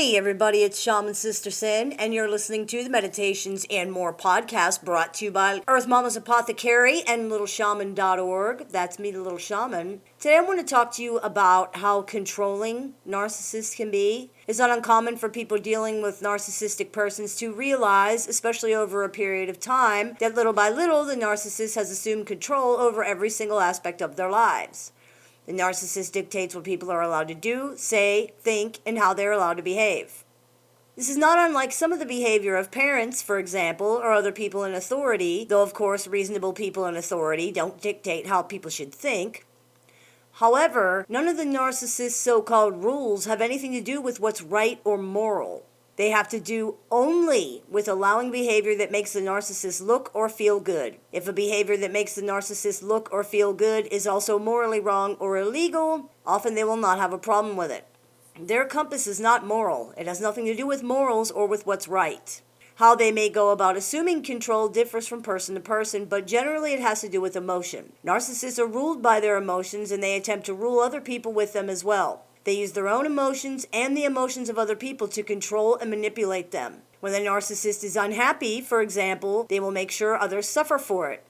Hey everybody, it's Shaman Sister Sin, and you're listening to the Meditations and More podcast brought to you by Earth Mama's Apothecary and littleshaman.org. That's me, the Little Shaman. Today I want to talk to you about how controlling narcissists can be. It's not uncommon for people dealing with narcissistic persons to realize, especially over a period of time, that little by little the narcissist has assumed control over every single aspect of their lives. The narcissist dictates what people are allowed to do, say, think, and how they're allowed to behave. This is not unlike some of the behavior of parents, for example, or other people in authority, though of course reasonable people in authority don't dictate how people should think. However, none of the narcissist's so-called rules have anything to do with what's right or moral. They have to do only with allowing behavior that makes the narcissist look or feel good. If a behavior that makes the narcissist look or feel good is also morally wrong or illegal, often they will not have a problem with it. Their compass is not moral. It has nothing to do with morals or with what's right. How they may go about assuming control differs from person to person, but generally it has to do with emotion. Narcissists are ruled by their emotions, and they attempt to rule other people with them as well. They use their own emotions and the emotions of other people to control and manipulate them. When the narcissist is unhappy, for example, they will make sure others suffer for it.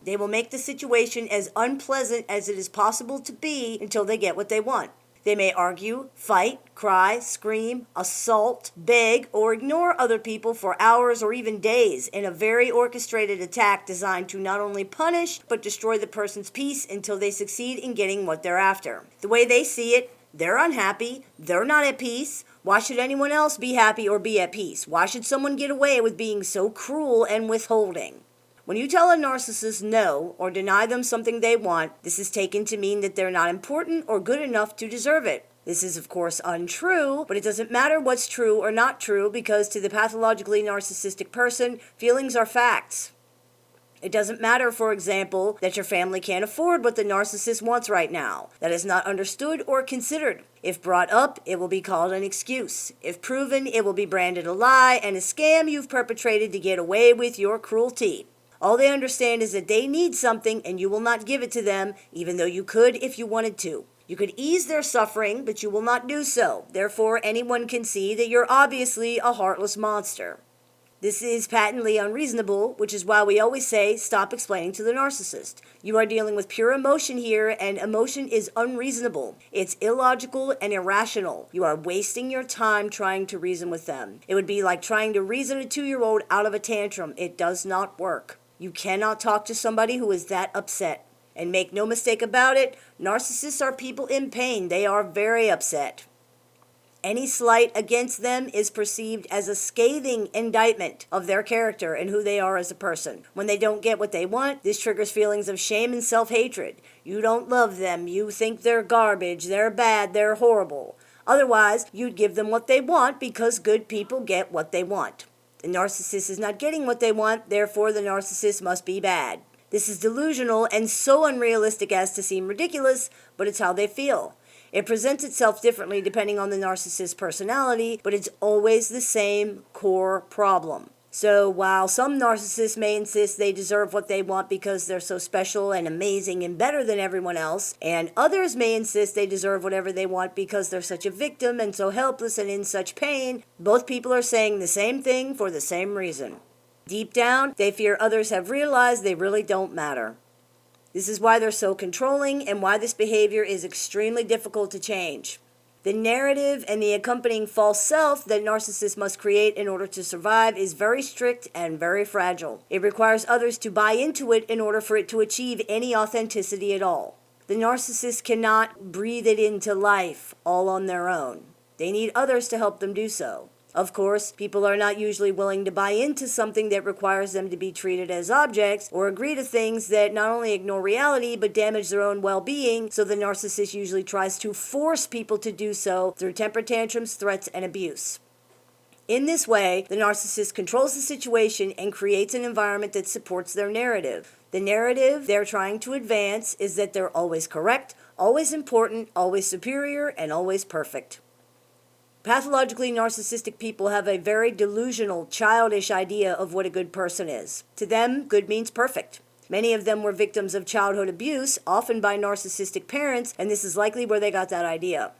They will make the situation as unpleasant as it is possible to be until they get what they want. They may argue, fight, cry, scream, assault, beg, or ignore other people for hours or even days in a very orchestrated attack designed to not only punish but destroy the person's peace until they succeed in getting what they're after. The way they see it, they're unhappy, they're not at peace. Why should anyone else be happy or be at peace? Why should someone get away with being so cruel and withholding? When you tell a narcissist no or deny them something they want, this is taken to mean that they're not important or good enough to deserve it. This is, of course, untrue, but it doesn't matter what's true or not true because to the pathologically narcissistic person, feelings are facts. It doesn't matter, for example, that your family can't afford what the narcissist wants right now. That is not understood or considered. If brought up, it will be called an excuse. If proven, it will be branded a lie and a scam you've perpetrated to get away with your cruelty. All they understand is that they need something and you will not give it to them, even though you could if you wanted to. You could ease their suffering, but you will not do so. Therefore, anyone can see that you're obviously a heartless monster. This is patently unreasonable, which is why we always say, stop explaining to the narcissist. You are dealing with pure emotion here, and emotion is unreasonable. It's illogical and irrational. You are wasting your time trying to reason with them. It would be like trying to reason a 2-year-old out of a tantrum. It does not work. You cannot talk to somebody who is that upset. And make no mistake about it, narcissists are people in pain. They are very upset. Any slight against them is perceived as a scathing indictment of their character and who they are as a person. When they don't get what they want, this triggers feelings of shame and self-hatred. You don't love them. You think they're garbage. They're bad. They're horrible. Otherwise, you'd give them what they want because good people get what they want. The narcissist is not getting what they want, therefore the narcissist must be bad. This is delusional and so unrealistic as to seem ridiculous, but it's how they feel. It presents itself differently depending on the narcissist's personality, but it's always the same core problem. So while some narcissists may insist they deserve what they want because they're so special and amazing and better than everyone else, and others may insist they deserve whatever they want because they're such a victim and so helpless and in such pain, both people are saying the same thing for the same reason. Deep down, they fear others have realized they really don't matter. This is why they're so controlling and why this behavior is extremely difficult to change. The narrative and the accompanying false self that narcissists must create in order to survive is very strict and very fragile. It requires others to buy into it in order for it to achieve any authenticity at all. The narcissist cannot breathe it into life all on their own. They need others to help them do so. Of course, people are not usually willing to buy into something that requires them to be treated as objects or agree to things that not only ignore reality but damage their own well-being, so the narcissist usually tries to force people to do so through temper tantrums, threats, and abuse. In this way, the narcissist controls the situation and creates an environment that supports their narrative. The narrative they're trying to advance is that they're always correct, always important, always superior, and always perfect. Pathologically narcissistic people have a very delusional, childish idea of what a good person is. To them, good means perfect. Many of them were victims of childhood abuse, often by narcissistic parents, and this is likely where they got that idea.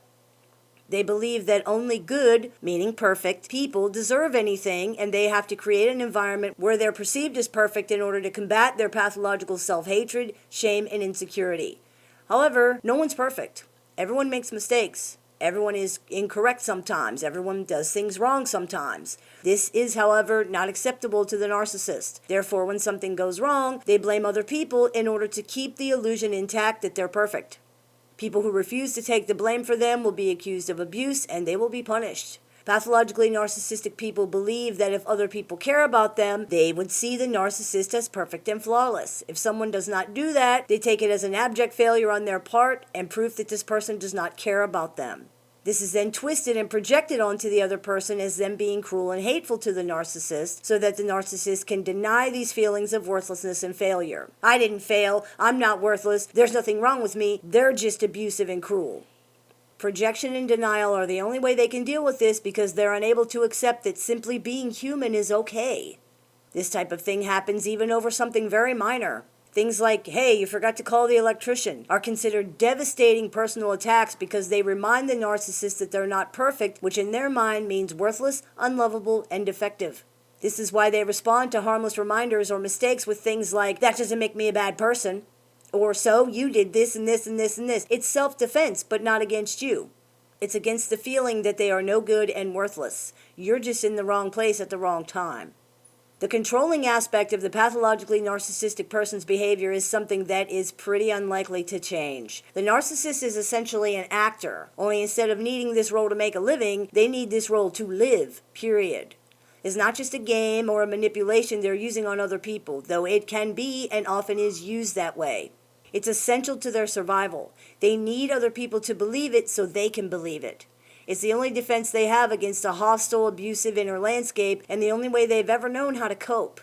They believe that only good, meaning perfect, people deserve anything, and they have to create an environment where they're perceived as perfect in order to combat their pathological self-hatred, shame, and insecurity. However, no one's perfect. Everyone makes mistakes. Everyone is incorrect sometimes. Everyone does things wrong sometimes. This is, however, not acceptable to the narcissist. Therefore, when something goes wrong, they blame other people in order to keep the illusion intact that they're perfect. People who refuse to take the blame for them will be accused of abuse, and they will be punished. Pathologically narcissistic people believe that if other people care about them, they would see the narcissist as perfect and flawless. If someone does not do that, they take it as an abject failure on their part and proof that this person does not care about them. This is then twisted and projected onto the other person as them being cruel and hateful to the narcissist, so that the narcissist can deny these feelings of worthlessness and failure. I didn't fail. I'm not worthless. There's nothing wrong with me. They're just abusive and cruel. Projection and denial are the only way they can deal with this because they're unable to accept that simply being human is okay. This type of thing happens even over something very minor. Things like, hey, you forgot to call the electrician, are considered devastating personal attacks because they remind the narcissist that they're not perfect, which in their mind means worthless, unlovable, and defective. This is why they respond to harmless reminders or mistakes with things like, that doesn't make me a bad person, or so, you did this and this and this and this. It's self-defense, but not against you. It's against the feeling that they are no good and worthless. You're just in the wrong place at the wrong time. The controlling aspect of the pathologically narcissistic person's behavior is something that is pretty unlikely to change. The narcissist is essentially an actor, only instead of needing this role to make a living, they need this role to live, period. It's not just a game or a manipulation they're using on other people, though it can be and often is used that way. It's essential to their survival. They need other people to believe it so they can believe it. It's the only defense they have against a hostile, abusive inner landscape, and the only way they've ever known how to cope.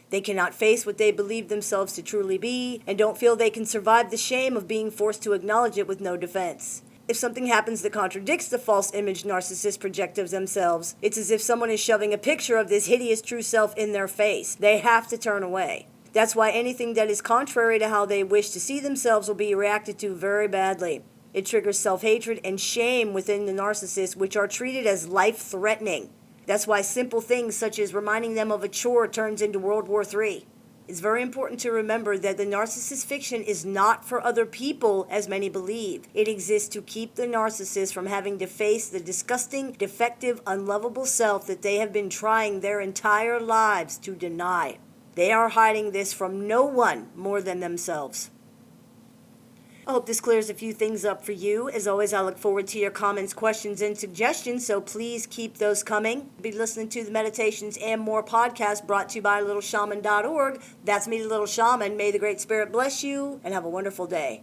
They cannot face what they believe themselves to truly be, and don't feel they can survive the shame of being forced to acknowledge it with no defense. If something happens that contradicts the false image narcissists project of themselves, it's as if someone is shoving a picture of this hideous true self in their face. They have to turn away. That's why anything that is contrary to how they wish to see themselves will be reacted to very badly. It triggers self-hatred and shame within the narcissist, which are treated as life-threatening. That's why simple things such as reminding them of a chore turns into World War III. It's very important to remember that the narcissist fiction is not for other people, as many believe. It exists to keep the narcissist from having to face the disgusting, defective, unlovable self that they have been trying their entire lives to deny. They are hiding this from no one more than themselves. I hope this clears a few things up for you. As always, I look forward to your comments, questions, and suggestions, so please keep those coming. Be listening to the Meditations and More podcast brought to you by littleshaman.org. That's me, Little Shaman. May the Great Spirit bless you, and have a wonderful day.